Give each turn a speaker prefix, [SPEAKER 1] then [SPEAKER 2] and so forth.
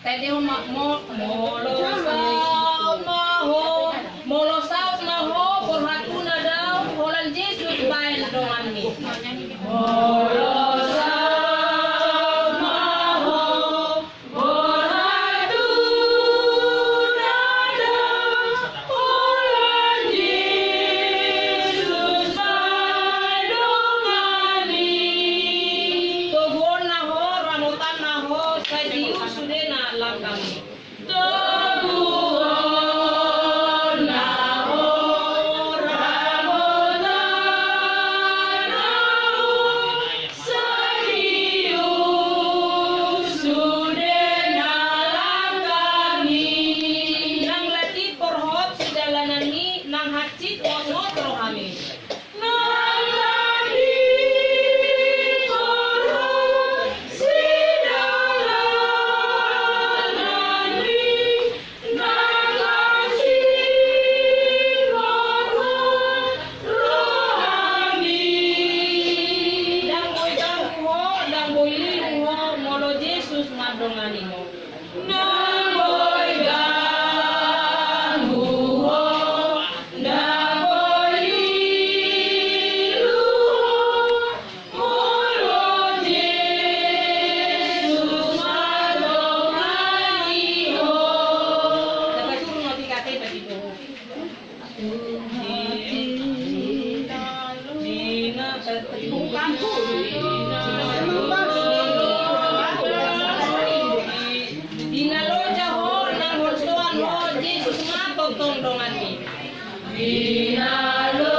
[SPEAKER 1] Tadi molo saut na ho por hatuna daw holan Jesus bayan dongan mi. Molo saut na ho por hatuna daw holan Jesus bayan dongan mi. Tugon na ho ramutan na ho sa Dios sudah na lang kami. Dinalo